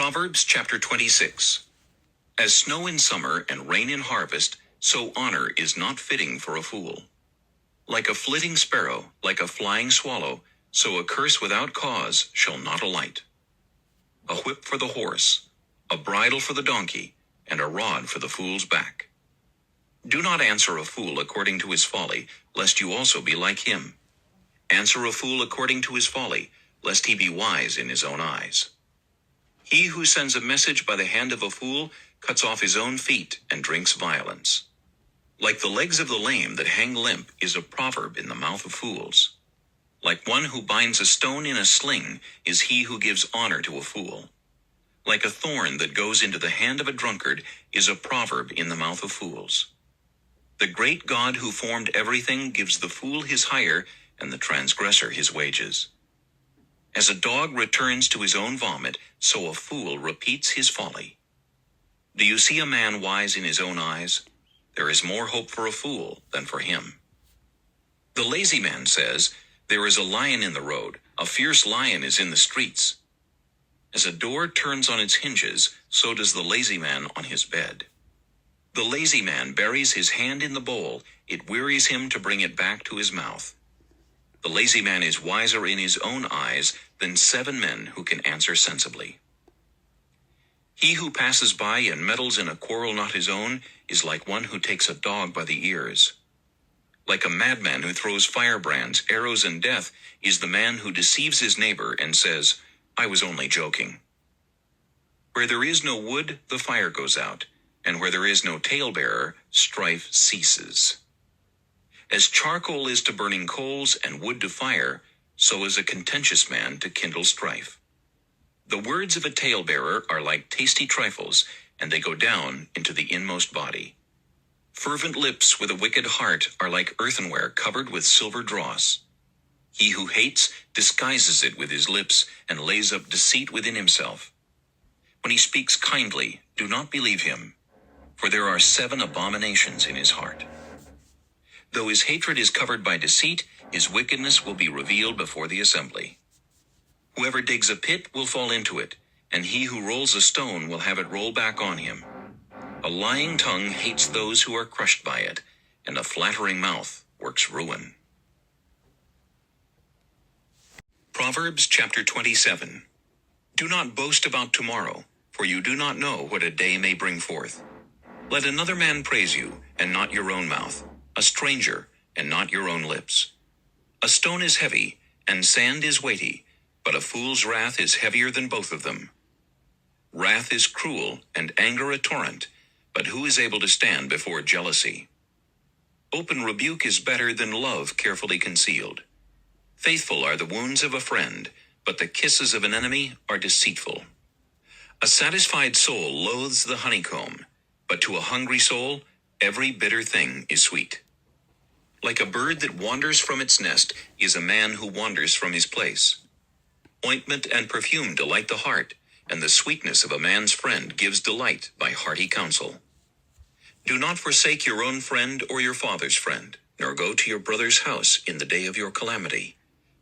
Proverbs chapter 26. As snow in summer and rain in harvest, so honor is not fitting for a fool. Like a flitting sparrow, like a flying swallow, so a curse without cause shall not alight. A whip for the horse, a bridle for the donkey, and a rod for the fool's back. Do not answer a fool according to his folly, lest you also be like him. Answer a fool according to his folly, lest he be wise in his own eyes. He who sends a message by the hand of a fool cuts off his own feet and drinks violence. Like the legs of the lame that hang limp is a proverb in the mouth of fools. Like one who binds a stone in a sling is he who gives honor to a fool. Like a thorn that goes into the hand of a drunkard is a proverb in the mouth of fools. The great God who formed everything gives the fool his hire and the transgressor his wages. As a dog returns to his own vomit, so a fool repeats his folly. Do you see a man wise in his own eyes? There is more hope for a fool than for him. The lazy man says, "There is a lion in the road, a fierce lion is in the streets." As a door turns on its hinges, so does the lazy man on his bed. The lazy man buries his hand in the bowl, it wearies him to bring it back to his mouth. The lazy man is wiser in his own eyes than 7 men who can answer sensibly. He who passes by and meddles in a quarrel not his own is like one who takes a dog by the ears. Like a madman who throws firebrands, arrows, and death is the man who deceives his neighbor and says, "I was only joking." Where there is no wood, the fire goes out, and where there is no talebearer, strife ceases. As charcoal is to burning coals and wood to fire, so is a contentious man to kindle strife. The words of a talebearer are like tasty trifles, and they go down into the inmost body. Fervent lips with a wicked heart are like earthenware covered with silver dross. He who hates disguises it with his lips and lays up deceit within himself. When he speaks kindly, do not believe him, for there are 7 abominations in his heart. Though his hatred is covered by deceit, his wickedness will be revealed before the assembly. Whoever digs a pit will fall into it, and he who rolls a stone will have it roll back on him. A lying tongue hates those who are crushed by it, and a flattering mouth works ruin. Proverbs chapter 27. Do not boast about tomorrow, for you do not know what a day may bring forth. Let another man praise you, and not your own mouth, a stranger, and not your own lips. A stone is heavy, and sand is weighty, but a fool's wrath is heavier than both of them. Wrath is cruel, and anger a torrent, but who is able to stand before jealousy? Open rebuke is better than love carefully concealed. Faithful are the wounds of a friend, but the kisses of an enemy are deceitful. A satisfied soul loathes the honeycomb, but to a hungry soul, every bitter thing is sweet. Like a bird that wanders from its nest is a man who wanders from his place. Ointment and perfume delight the heart, and the sweetness of a man's friend gives delight by hearty counsel. Do not forsake your own friend or your father's friend, nor go to your brother's house in the day of your calamity.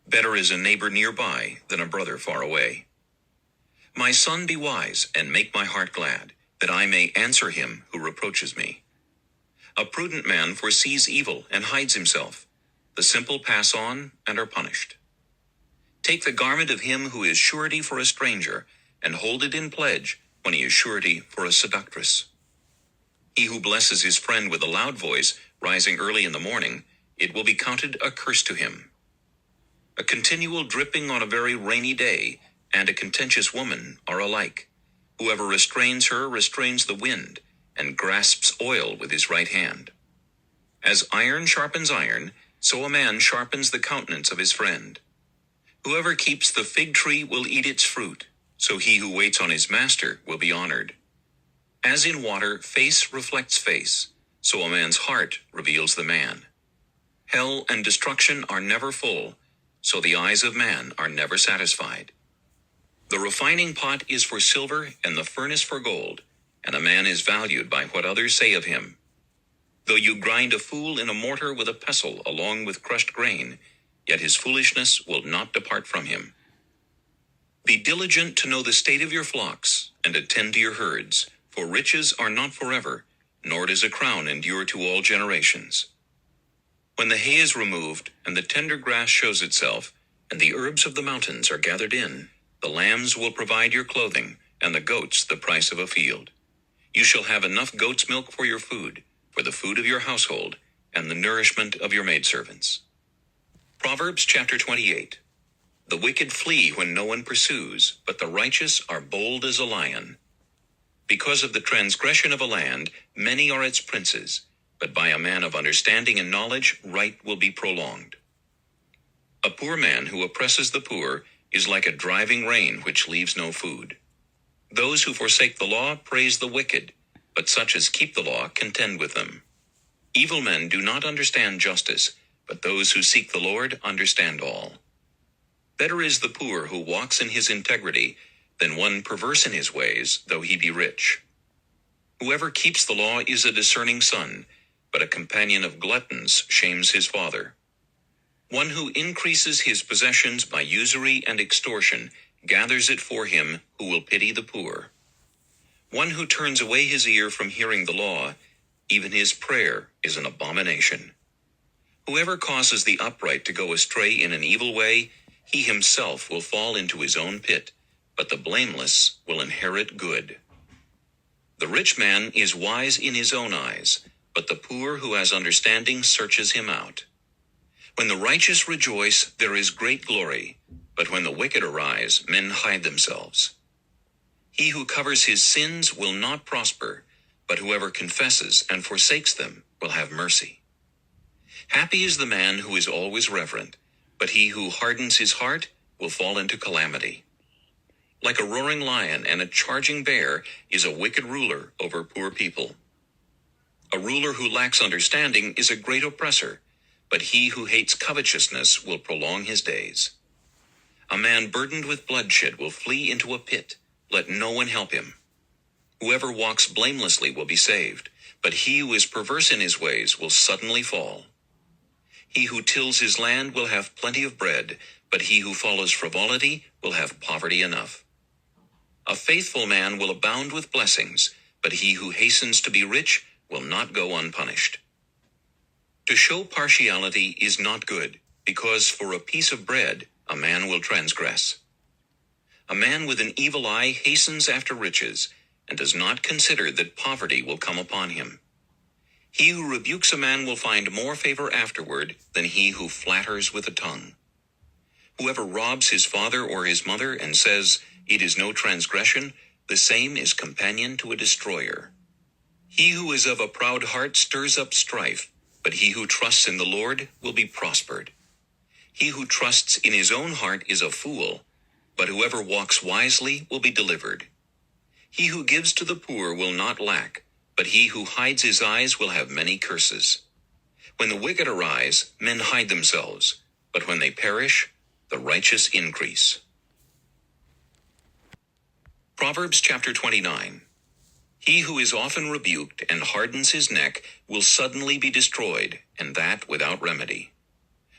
Better is a neighbor nearby than a brother far away. My son, be wise and make my heart glad, that I may answer him who reproaches me. A prudent man foresees evil and hides himself. The simple pass on and are punished. Take the garment of him who is surety for a stranger, and hold it in pledge when he is surety for a seductress. He who blesses his friend with a loud voice, rising early in the morning, it will be counted a curse to him. A continual dripping on a very rainy day, and a contentious woman are alike. Whoever restrains her restrains the wind, and grasps oil with his right hand. As iron sharpens iron, so a man sharpens the countenance of his friend. Whoever keeps the fig tree will eat its fruit, so he who waits on his master will be honored. As in water, face reflects face, so a man's heart reveals the man. Hell and destruction are never full, so the eyes of man are never satisfied. The refining pot is for silver and the furnace for gold, and a man is valued by what others say of him. Though you grind a fool in a mortar with a pestle along with crushed grain, yet his foolishness will not depart from him. Be diligent to know the state of your flocks, and attend to your herds, for riches are not forever, nor does a crown endure to all generations. When the hay is removed, and the tender grass shows itself, and the herbs of the mountains are gathered in, the lambs will provide your clothing, and the goats the price of a field. You shall have enough goat's milk for your food, for the food of your household, and the nourishment of your maidservants. Proverbs chapter 28. The wicked flee when no one pursues, but the righteous are bold as a lion. Because of the transgression of a land, many are its princes, but by a man of understanding and knowledge, right will be prolonged. A poor man who oppresses the poor is like a driving rain which leaves no food. Those who forsake the law praise the wicked, but such as keep the law contend with them. Evil men do not understand justice, but those who seek the Lord understand all. Better is the poor who walks in his integrity than one perverse in his ways, though he be rich. Whoever keeps the law is a discerning son, but a companion of gluttons shames his father. One who increases his possessions by usury and extortion gathers it for him who will pity the poor. One who turns away his ear from hearing the law, even his prayer is an abomination. Whoever causes the upright to go astray in an evil way, he himself will fall into his own pit, but the blameless will inherit good. The rich man is wise in his own eyes, but the poor who has understanding searches him out. When the righteous rejoice, there is great glory, but when the wicked arise, men hide themselves. He who covers his sins will not prosper, but whoever confesses and forsakes them will have mercy. Happy is the man who is always reverent, but he who hardens his heart will fall into calamity. Like a roaring lion and a charging bear is a wicked ruler over poor people. A ruler who lacks understanding is a great oppressor, but he who hates covetousness will prolong his days. A man burdened with bloodshed will flee into a pit. Let no one help him. Whoever walks blamelessly will be saved, but he who is perverse in his ways will suddenly fall. He who tills his land will have plenty of bread, but he who follows frivolity will have poverty enough. A faithful man will abound with blessings, but he who hastens to be rich will not go unpunished. To show partiality is not good, because for a piece of bread a man will transgress. A man with an evil eye hastens after riches, and does not consider that poverty will come upon him. He who rebukes a man will find more favor afterward than he who flatters with the tongue. Whoever robs his father or his mother and says, "It is no transgression," the same is companion to a destroyer. He who is of a proud heart stirs up strife, but he who trusts in the Lord will be prospered. He who trusts in his own heart is a fool, but whoever walks wisely will be delivered. He who gives to the poor will not lack, but he who hides his eyes will have many curses. When the wicked arise, men hide themselves, but when they perish, the righteous increase. Proverbs chapter 29. He who is often rebuked and hardens his neck will suddenly be destroyed, and that without remedy.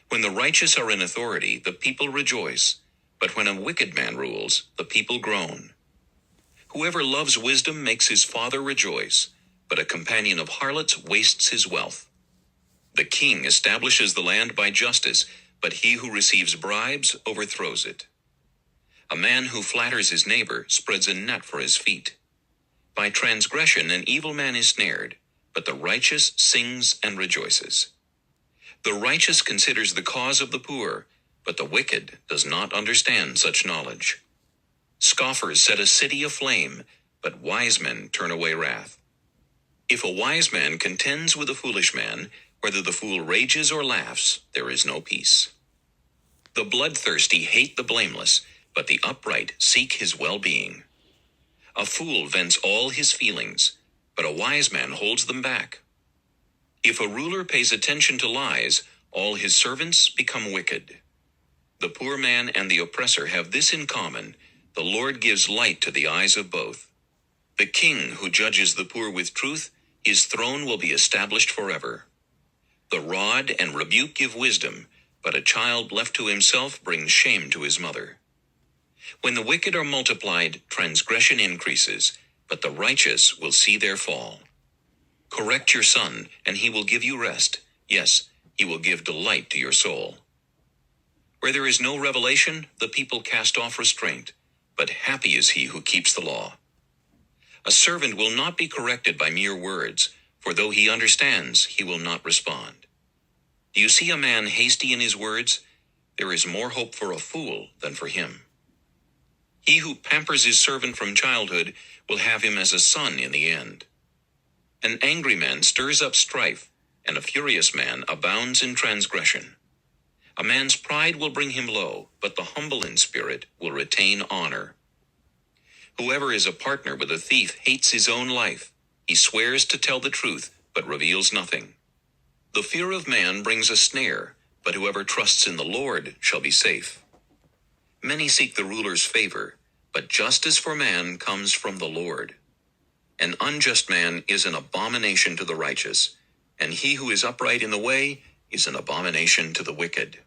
When the righteous are in authority, the people rejoice, but when a wicked man rules, the people groan. Whoever loves wisdom makes his father rejoice, but a companion of harlots wastes his wealth. The king establishes the land by justice, but he who receives bribes overthrows it. A man who flatters his neighbor spreads a net for his feet. By transgression an evil man is snared, but the righteous sings and rejoices. The righteous considers the cause of the poor, but the wicked does not understand such knowledge. Scoffers set a city aflame, but wise men turn away wrath. If a wise man contends with a foolish man, whether the fool rages or laughs, there is no peace. The bloodthirsty hate the blameless, but the upright seek his well-being. A fool vents all his feelings, but a wise man holds them back. If a ruler pays attention to lies, all his servants become wicked. The poor man and the oppressor have this in common: the Lord gives light to the eyes of both. The king who judges the poor with truth, his throne will be established forever. The rod and rebuke give wisdom, but a child left to himself brings shame to his mother. When the wicked are multiplied, transgression increases, but the righteous will see their fall. Correct your son, and he will give you rest. Yes, he will give delight to your soul. Where there is no revelation, the people cast off restraint, but happy is he who keeps the law. A servant will not be corrected by mere words, for though he understands, he will not respond. Do you see a man hasty in his words? There is more hope for a fool than for him. He who pampers his servant from childhood will have him as a son in the end. An angry man stirs up strife, and a furious man abounds in transgression. A man's pride will bring him low, but the humble in spirit will retain honor. Whoever is a partner with a thief hates his own life. He swears to tell the truth, but reveals nothing. The fear of man brings a snare, but whoever trusts in the Lord shall be safe. Many seek the ruler's favor, but justice for man comes from the Lord. An unjust man is an abomination to the righteous, and he who is upright in the way is an abomination to the wicked.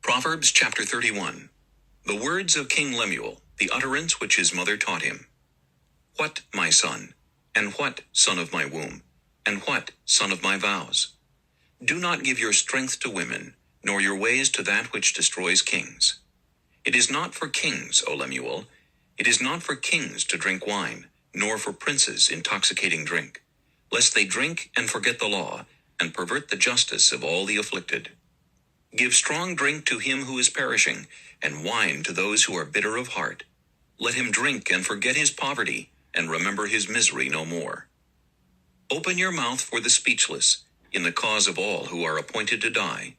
Proverbs chapter 31. The words of King Lemuel, the utterance which his mother taught him. What, my son? And what, son of my womb? And what, son of my vows? Do not give your strength to women, nor your ways to that which destroys kings. It is not for kings, O Lemuel, it is not for kings to drink wine, nor for princes intoxicating drink, lest they drink and forget the law, and pervert the justice of all the afflicted. Give strong drink to him who is perishing, and wine to those who are bitter of heart. Let him drink and forget his poverty, and remember his misery no more. Open your mouth for the speechless, in the cause of all who are appointed to die.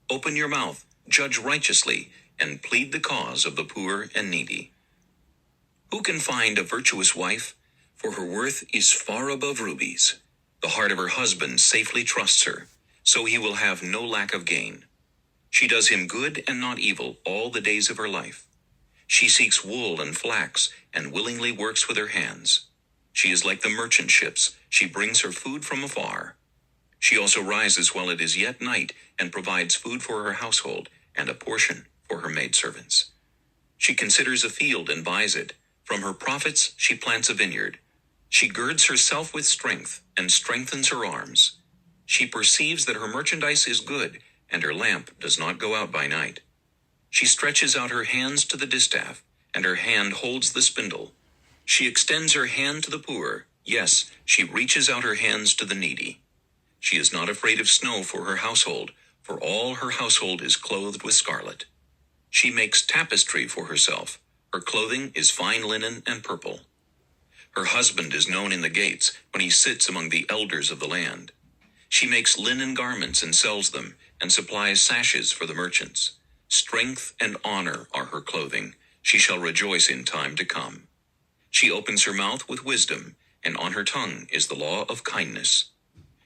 Open your mouth, judge righteously, and plead the cause of the poor and needy. Who can find a virtuous wife? For her worth is far above rubies. The heart of her husband safely trusts her, so he will have no lack of gain. She does him good and not evil all the days of her life. She seeks wool and flax, and willingly works with her hands. She is like the merchant ships, she brings her food from afar. She also rises while it is yet night, and provides food for her household, and a portion for her maidservants. She considers a field and buys it. From her profits she plants a vineyard. She girds herself with strength, and strengthens her arms. She perceives that her merchandise is good, and her lamp does not go out by night. She stretches out her hands to the distaff, and her hand holds the spindle. She extends her hand to the poor, yes, she reaches out her hands to the needy. She is not afraid of snow for her household, for all her household is clothed with scarlet. She makes tapestry for herself. Her clothing is fine linen and purple. Her husband is known in the gates when he sits among the elders of the land. She makes linen garments and sells them, and supplies sashes for the merchants. Strength and honor are her clothing. She shall rejoice in time to come. She opens her mouth with wisdom, and on her tongue is the law of kindness.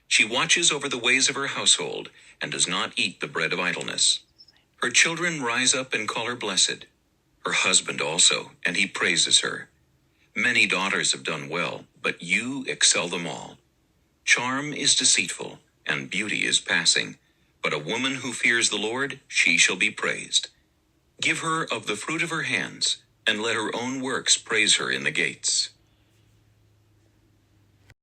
She watches over the ways of her household, and does not eat the bread of idleness. Her children rise up and call her blessed. Her husband also, and he praises her. Many daughters have done well, but you excel them all. Charm is deceitful, and beauty is passing, but a woman who fears the Lord, she shall be praised. Give her of the fruit of her hands, and let her own works praise her in the gates.